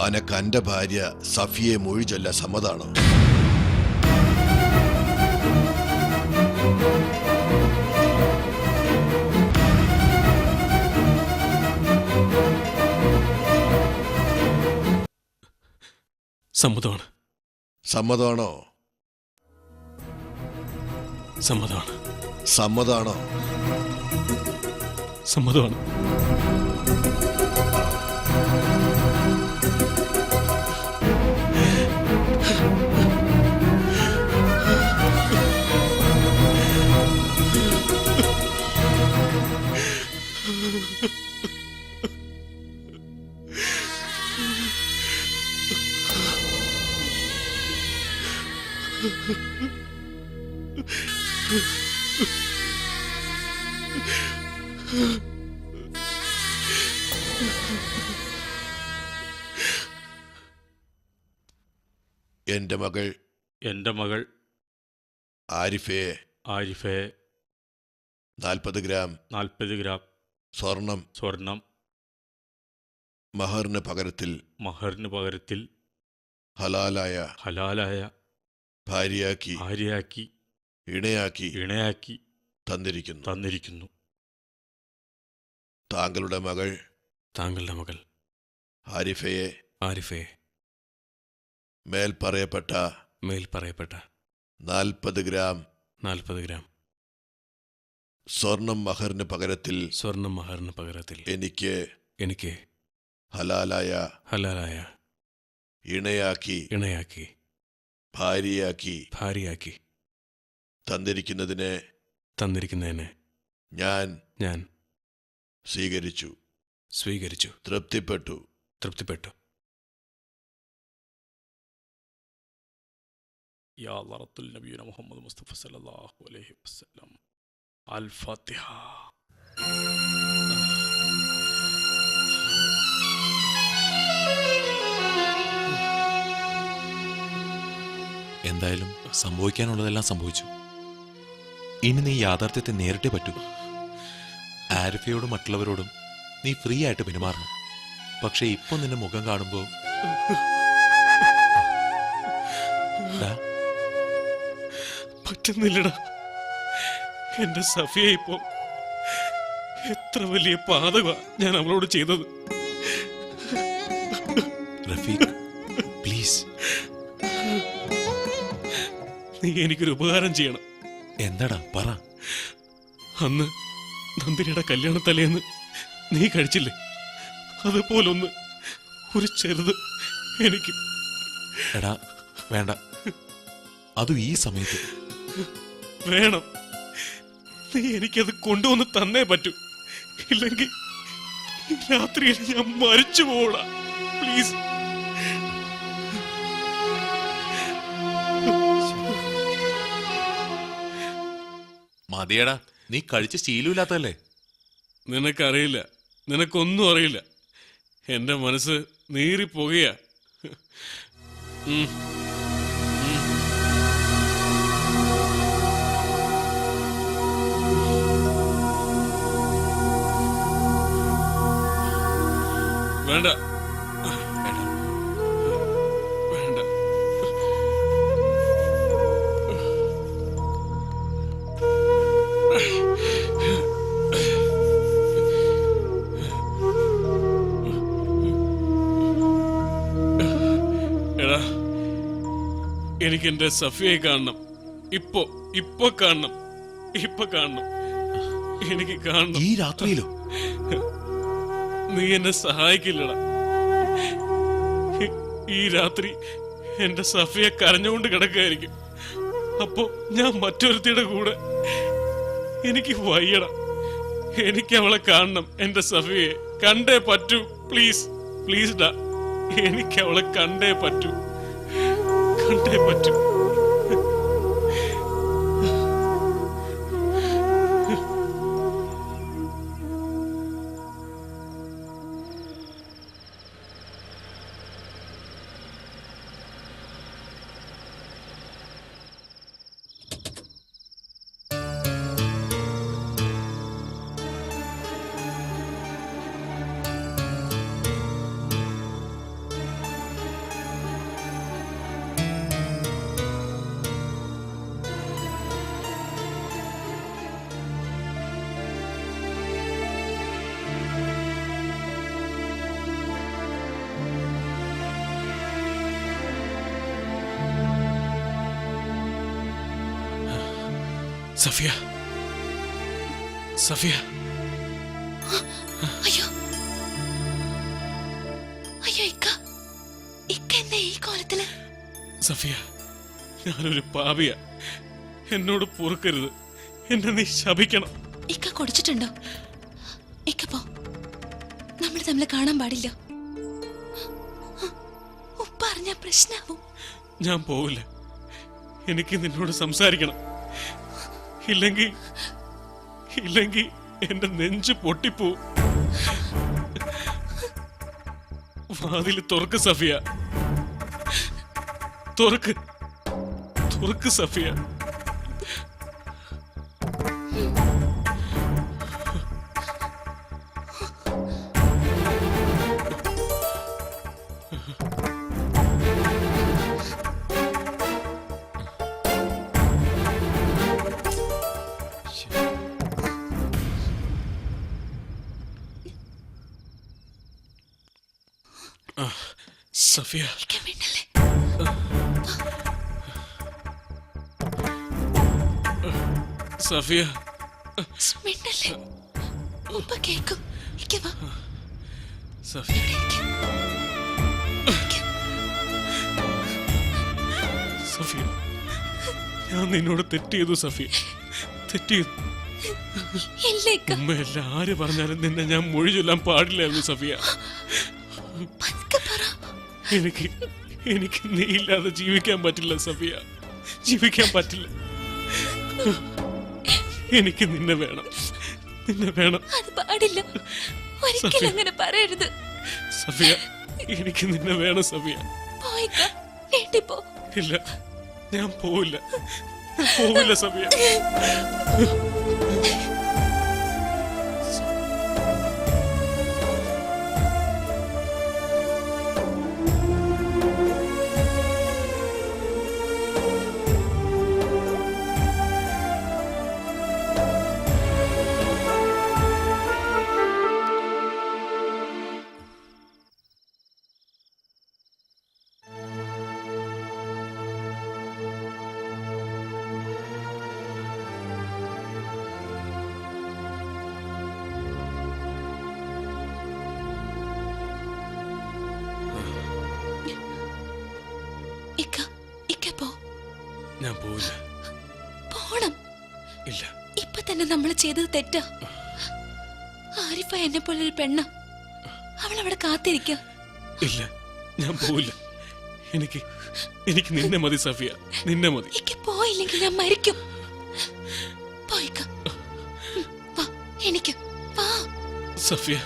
അനക്ക് എന്റെ ഭാര്യ സഫിയെ മൊഴി ചൊല്ല സമ്മതാണോ? സമ്മതമാണ്. സമ്മതമാണോ? സമ്മതമാണ്. സമ്മതാണോ? സമ്മതമാണ്. എന്റെ മകൾ ആരിഫയെ 40 ഗ്രാം സ്വർണം മഹറിന് പകരത്തിൽ ഹലാലായ ഭാര്യയാക്കി ഇണയാക്കി തന്നിരിക്കുന്നു. താങ്കളുടെ മകൾ ആരിഫയെ മേൽപ്പറയപ്പെട്ട 40 ഗ്രാം സ്വർണം മഹറിന് പകരത്തിൽ എനിക്ക് ഹലാലായ ഇണയാക്കി ഭാര്യയാക്കി തന്നിരിക്കുന്നതിനെ ഞാൻ സ്വീകരിച്ചു. തൃപ്തിപ്പെട്ടു. യാ റത്തുൽ നബിയുന മുഹമ്മദ് മുസ്തഫ സല്ലല്ലാഹു അലൈഹി വസല്ലം. അൽ ഫാത്തിഹ. എന്തായാലും സംഭവിക്കാനുള്ളതെല്ലാം സംഭവിച്ചു. ഇനി നീ യാഥാർത്ഥ്യത്തെ നേരിട്ടേ പറ്റൂ. ആരിഫയോടും മറ്റുള്ളവരോടും നീ ഫ്രീ ആയിട്ട് പെരുമാറണം. പക്ഷെ ഇപ്പൊ നിന്റെ മുഖം കാണുമ്പോ പറ്റുന്നില്ലടാ. എന്റെ സഫിയ ഇപ്പോ എത്ര വലിയ പാതക ഞാൻ അവളോട് ചെയ്തത്. റഫീഖ്, പ്ലീസ്, നീ എനിക്കൊരു ഉപകാരം ചെയ്യണം. എന്താടാ പറ. അന്ന് നന്ദിനിയുടെ കല്യാണത്തലേന്ന് നീ കഴിച്ചില്ലേ, അതുപോലൊന്ന് ഒരു ചെറുത് എനിക്ക്. എടാ വേണ്ട, അതും ഈ സമയത്ത് വേണം. നീ എനിക്കത് കൊണ്ടുവന്ന് തന്നേ പറ്റൂ. ഇല്ലെങ്കിൽ രാത്രിയിൽ ഞാൻ മരിച്ചു പോടാ. പ്ലീസ്. മതിയടാ, നീ കഴിച്ച് ശീലമില്ലാത്തല്ലേ. നിനക്കറിയില്ല, നിനക്കൊന്നും അറിയില്ല. എന്റെ മനസ്സ് നീറിപ്പോകുകയാ. വേണ്ട വേണ്ട. എടാ, എനിക്ക് എന്റെ സഫിയെ കാണണം. ഇപ്പൊ കാണണം. എനിക്ക് കാണണം. ഈ രാത്രിയിലോ? നീ എന്നെ സഹായിക്കില്ലടാ. ഈ രാത്രി എന്റെ സഫിയെ കരഞ്ഞുകൊണ്ട് കിടക്കുകയായിരിക്കും. അപ്പോ ഞാൻ മറ്റൊരുത്തിയുടെ കൂടെ. എനിക്ക് വയ്യടാ. എനിക്ക് അവളെ കാണണം. എന്റെ സഫിയെ കണ്ടേ പറ്റൂ. പ്ലീസ് ഡാ, എനിക്ക് അവളെ കണ്ടേ പറ്റൂ. സഫിയ, സഫിയ. അയ്യോ അയ്യോ ഇക്ക, ഇക്ക എന്താ ഈ കോലത്തില്? സഫിയ, ഞാനൊരു പാപിയ. എന്നോട് പൊറുക്കരുത്. എന്നെ നീ ശപിക്കണം. ഇക്ക കുടിച്ചിട്ടുണ്ടോ? ഇക്ക പോ, നമ്മൾ തമ്മിൽ കാണാൻ പാടില്ല. ഉപ്പ അറിഞ്ഞ പ്രശ്നാവും. ഞാൻ പോവില്ല. എനിക്ക് നിന്നോട് സംസാരിക്കണം. ഇല്ലെങ്കിൽ എന്റെ നെഞ്ച് പൊട്ടിപ്പോവും. വാതിൽ തുറക്ക് സഫിയ, തുറക്ക് സഫിയ. സഫിയ, ഇക്ക മിണ്ടല്ലേ? സഫിയ, മിണ്ടല്ലേ? ഉപ്പ കേക്കും. ഇക്ക വാ. സഫിയ, സഫിയ, ഞാൻ നിന്നോട് തെറ്റ് ചെയ്തു സഫിയ, തെറ്റ് ചെയ്തു. ഇല്ല ഇക്ക. ഉമ്മയല്ല ആര് പറഞ്ഞാലും നിന്നെ ഞാൻ മൊഴി ചൊല്ലാൻ പാടില്ലായിരുന്നു സഫിയ. പതുക്കെ പറ. എനിക്ക് നീ ഇല്ലാതെ ജീവിക്കാൻ പറ്റില്ല സഫിയ, ജീവിക്കാൻ പറ്റില്ല. എനിക്ക് നിന്നെ വേണം. അത് പാടില്ല. ഒരിക്കലും അങ്ങനെ പറയരുത് സഫിയ. എനിക്ക് നിന്നെ വേണം സഫിയ. പോയിക്ക, വീട്ടിൽ പോ. ഇല്ല, ഞാൻ പോവില്ല സഫിയ. ഞാൻ പോവില്ല. പോണം. ഇല്ല. ഇപ്പൊ തന്നെ നമ്മൾ ചെയ്തത് തെറ്റാ. ആരിഫ എന്നെ പോലെ ഒരു പെണ്ണ, അവൾ അവിടെ കാത്തിരിക്ക. ഇല്ല, ഞാൻ പോവില്ല. എനിക്ക് നിന്നെ മതി സഫിയ, നിന്നെ മതി. എനിക്ക് പോയില്ലെങ്കിൽ ഞാൻ മരിക്കും. പോയിക്ക. വാ, എനിക്ക് വാ സഫിയ.